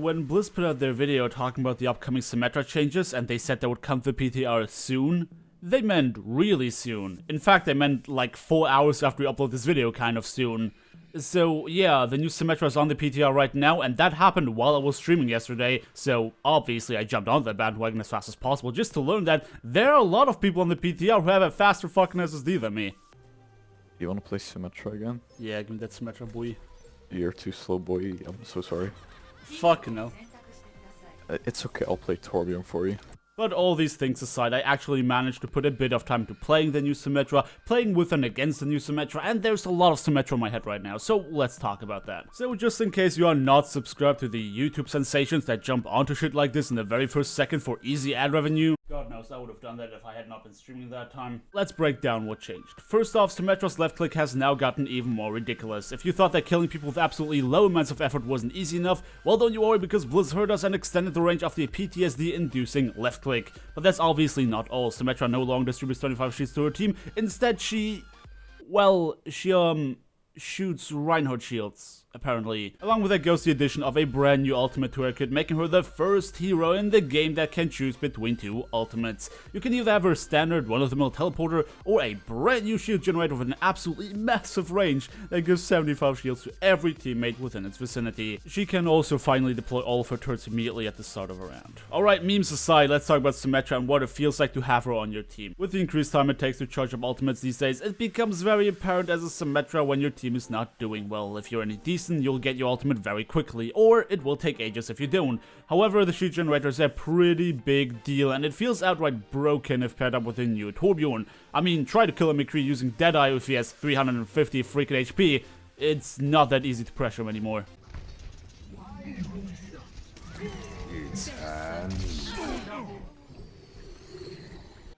when Blizz put out their video talking about the upcoming Symmetra changes and they said they would come to PTR soon, they meant really soon. In fact, they meant like 4 hours after we upload this video, kind of soon. So yeah, the new Symmetra is on the PTR right now, and that happened while I was streaming yesterday, so obviously I jumped onto that bandwagon as fast as possible just to learn that there are a lot of people on the PTR who have a faster fucking SSD than me. You wanna play Symmetra again? Yeah, give me that Symmetra, boy. You're too slow, boy. I'm so sorry. Fuck no. It's okay, I'll play Torbjorn for you. But all these things aside, I actually managed to put a bit of time to playing the new Symmetra, playing with and against the new Symmetra, and there's a lot of Symmetra in my head right now, so let's talk about that. So just in case you are not subscribed to the YouTube sensations that jump onto shit like this in the very first second for easy ad revenue, God knows I would have done that if I had not been streaming that time. Let's break down what changed. First off, Symmetra's left click has now gotten even more ridiculous. If you thought that killing people with absolutely low amounts of effort wasn't easy enough, well don't you worry, because Blizz heard us and extended the range of the PTSD-inducing left click. But that's obviously not all. Symmetra no longer distributes 25 shields to her team. Instead she shoots Reinhardt shields, apparently. Along with that goes the addition of a brand new ultimate to her kit, making her the first hero in the game that can choose between two ultimates. You can either have her standard run-of-the-mill teleporter, or a brand new shield generator with an absolutely massive range that gives 75 shields to every teammate within its vicinity. She can also finally deploy all of her turrets immediately at the start of a round. Alright, memes aside, let's talk about Symmetra and what it feels like to have her on your team. With the increased time it takes to charge up ultimates these days, it becomes very apparent as a Symmetra when your team is not doing well. If you're any decent, you'll get your ultimate very quickly, or it will take ages if you don't. However, the shield generator is a pretty big deal, and it feels outright broken if paired up with a new Torbjorn. I mean, try to kill a McCree using Deadeye if he has 350 freaking HP. It's not that easy to pressure him anymore.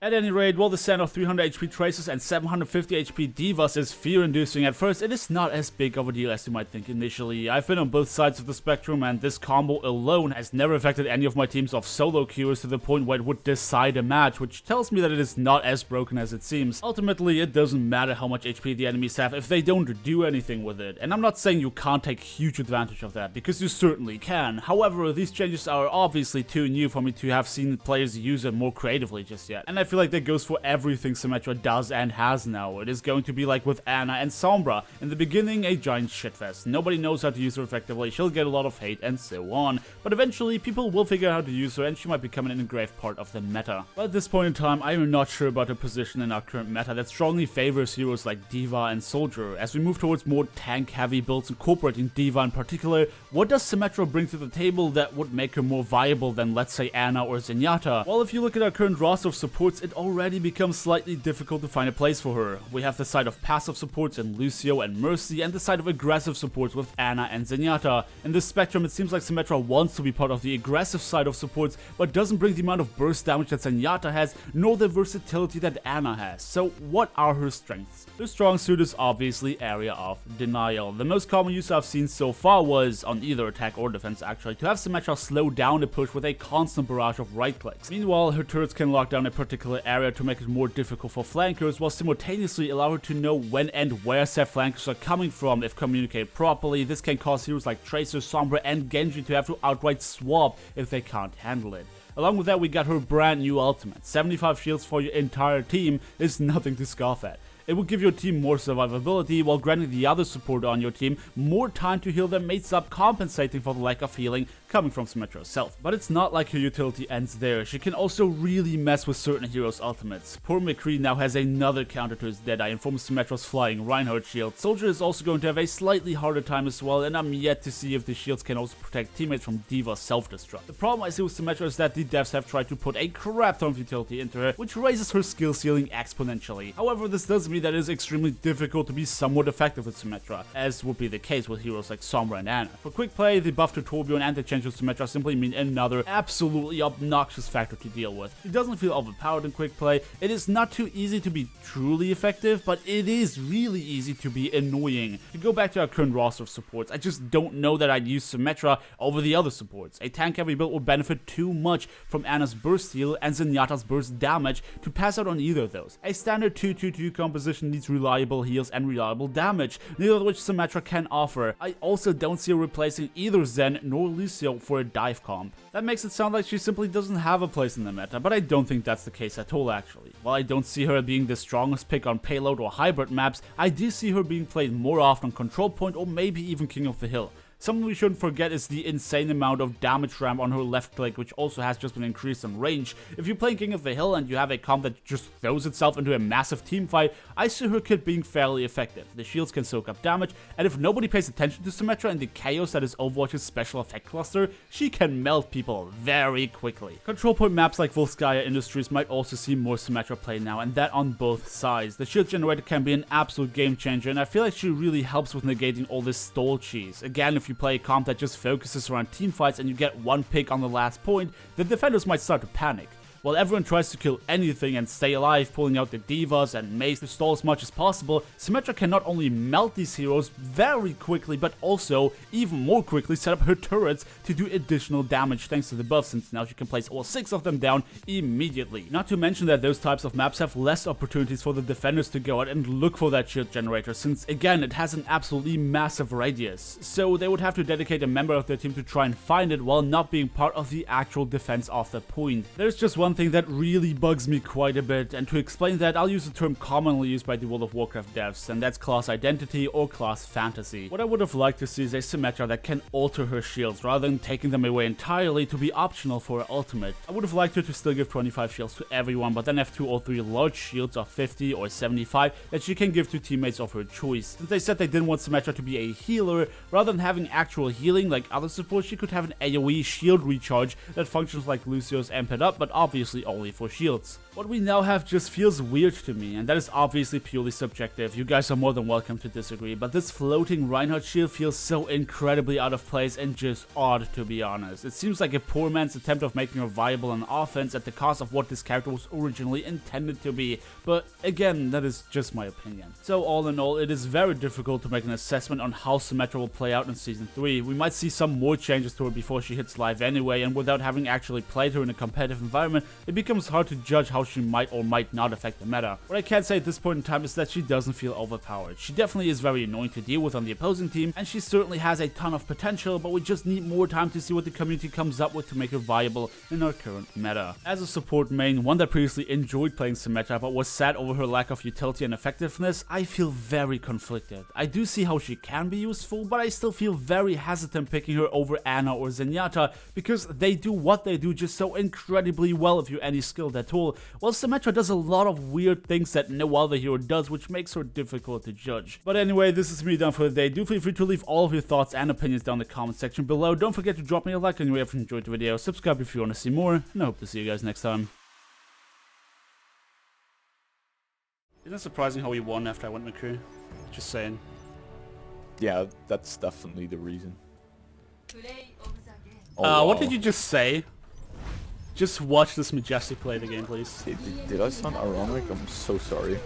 At any rate, while the sound of 300 HP Tracers and 750 HP Divas is fear-inducing at first, it is not as big of a deal as you might think initially. I've been on both sides of the spectrum, and this combo alone has never affected any of my teams of solo queuers to the point where it would decide a match, which tells me that it is not as broken as it seems. Ultimately, it doesn't matter how much HP the enemies have if they don't do anything with it, and I'm not saying you can't take huge advantage of that, because you certainly can. However, these changes are obviously too new for me to have seen players use it more creatively just yet, and I feel like that goes for everything Symmetra does and has now. It is going to be like with Ana and Sombra. In the beginning, a giant shitfest. Nobody knows how to use her effectively, she'll get a lot of hate, and so on. But eventually, people will figure out how to use her, and she might become an engraved part of the meta. But at this point in time, I am not sure about her position in our current meta that strongly favors heroes like D.Va and Soldier. As we move towards more tank-heavy builds incorporating D.Va in particular, what does Symmetra bring to the table that would make her more viable than, let's say, Ana or Zenyatta? Well, if you look at our current roster of supports, it already becomes slightly difficult to find a place for her. We have the side of passive supports in Lucio and Mercy, and the side of aggressive supports with Ana and Zenyatta. In this spectrum, it seems like Symmetra wants to be part of the aggressive side of supports, but doesn't bring the amount of burst damage that Zenyatta has, nor the versatility that Ana has. So what are her strengths? Her strong suit is obviously area of denial. The most common use I've seen so far was, on either attack or defense actually, to have Symmetra slow down a push with a constant barrage of right clicks. Meanwhile, her turrets can lock down a particular area to make it more difficult for flankers, while simultaneously allow her to know when and where said flankers are coming from. If communicated properly, this can cause heroes like Tracer, Sombra, and Genji to have to outright swap if they can't handle it. Along with that, we got her brand new ultimate. 75 shields for your entire team is nothing to scoff at. It will give your team more survivability while granting the other support on your team more time to heal their mates up, compensating for the lack of healing coming from Symmetra herself. But it's not like her utility ends there. She can also really mess with certain heroes' ultimates. Poor McCree now has another counter to his Deadeye in form of Symmetra's flying Reinhardt shield. Soldier is also going to have a slightly harder time as well, and I'm yet to see if the shields can also protect teammates from D.Va's self-destruct. The problem I see with Symmetra is that the devs have tried to put a crap ton of utility into her, which raises her skill ceiling exponentially. However, this does mean that it is extremely difficult to be somewhat effective with Symmetra, as would be the case with heroes like Sombra and Ana. For quick play, the buff to Torbjorn and the change to Symmetra simply mean another absolutely obnoxious factor to deal with. It doesn't feel overpowered in quick play, it is not too easy to be truly effective, but it is really easy to be annoying. To go back to our current roster of supports, I just don't know that I'd use Symmetra over the other supports. A tank heavy build will benefit too much from Ana's burst heal and Zenyatta's burst damage to pass out on either of those. A standard 2-2-2 comp position needs reliable heals and reliable damage, neither of which Symmetra can offer. I also don't see her replacing either Zen nor Lucio for a dive comp. That makes it sound like she simply doesn't have a place in the meta, but I don't think that's the case at all actually. While I don't see her being the strongest pick on payload or hybrid maps, I do see her being played more often on control point or maybe even King of the Hill. Something we shouldn't forget is the insane amount of damage ramp on her left click, which also has just been increased in range. If you're playing King of the Hill and you have a comp that just throws itself into a massive team fight, I see her kit being fairly effective. The shields can soak up damage, and if nobody pays attention to Symmetra and the chaos that is Overwatch's special effect cluster, she can melt people very quickly. Control point maps like Volskaya Industries might also see more Symmetra play now, and that on both sides. The shield generator can be an absolute game changer, and I feel like she really helps with negating all this stall cheese. Again, if you play a comp that just focuses around team fights and you get one pick on the last point, the defenders might start to panic. While everyone tries to kill anything and stay alive, pulling out the divas and mace to stall as much as possible, Symmetra can not only melt these heroes very quickly, but also, even more quickly, set up her turrets to do additional damage thanks to the buff, since now she can place all 6 of them down immediately. Not to mention that those types of maps have less opportunities for the defenders to go out and look for that shield generator, since again, it has an absolutely massive radius. So they would have to dedicate a member of their team to try and find it while not being part of the actual defense of the point. There's just one thing that really bugs me quite a bit, and to explain that, I'll use a term commonly used by the World of Warcraft devs, and that's class identity or class fantasy. What I would have liked to see is a Symmetra that can alter her shields, rather than taking them away entirely to be optional for her ultimate. I would have liked her to still give 25 shields to everyone, but then have 2 or 3 large shields of 50 or 75 that she can give to teammates of her choice. Since they said they didn't want Symmetra to be a healer, rather than having actual healing like other supports, she could have an AoE shield recharge that functions like Lucio's Amp It Up, but obviously only for shields. What we now have just feels weird to me, and that is obviously purely subjective. You guys are more than welcome to disagree, but this floating Reinhardt shield feels so incredibly out of place and just odd, to be honest. It seems like a poor man's attempt of making her viable on offense at the cost of what this character was originally intended to be, but again, that is just my opinion. So all in all, it is very difficult to make an assessment on how Symmetra will play out in Season 3. We might see some more changes to her before she hits live anyway, and without having actually played her in a competitive environment, it becomes hard to judge how she might or might not affect the meta. What I can say at this point in time is that she doesn't feel overpowered. She definitely is very annoying to deal with on the opposing team, and she certainly has a ton of potential, but we just need more time to see what the community comes up with to make her viable in our current meta. As a support main, one that previously enjoyed playing Symmetra but was sad over her lack of utility and effectiveness, I feel very conflicted. I do see how she can be useful, but I still feel very hesitant picking her over Ana or Zenyatta, because they do what they do just so incredibly well if you're any skilled at all, while Symmetra does a lot of weird things that no other hero does, which makes her difficult to judge. But anyway, this is me done for the day. Do feel free to leave all of your thoughts and opinions down in the comment section below. Don't forget to drop me a like and if you enjoyed the video, subscribe if you want to see more, and I hope to see you guys next time. Isn't it surprising how we won after I went McCree? Just saying. Yeah, that's definitely the reason. What did you just say? Just watch this majestic play the game, please. Did I sound ironic? I'm so sorry.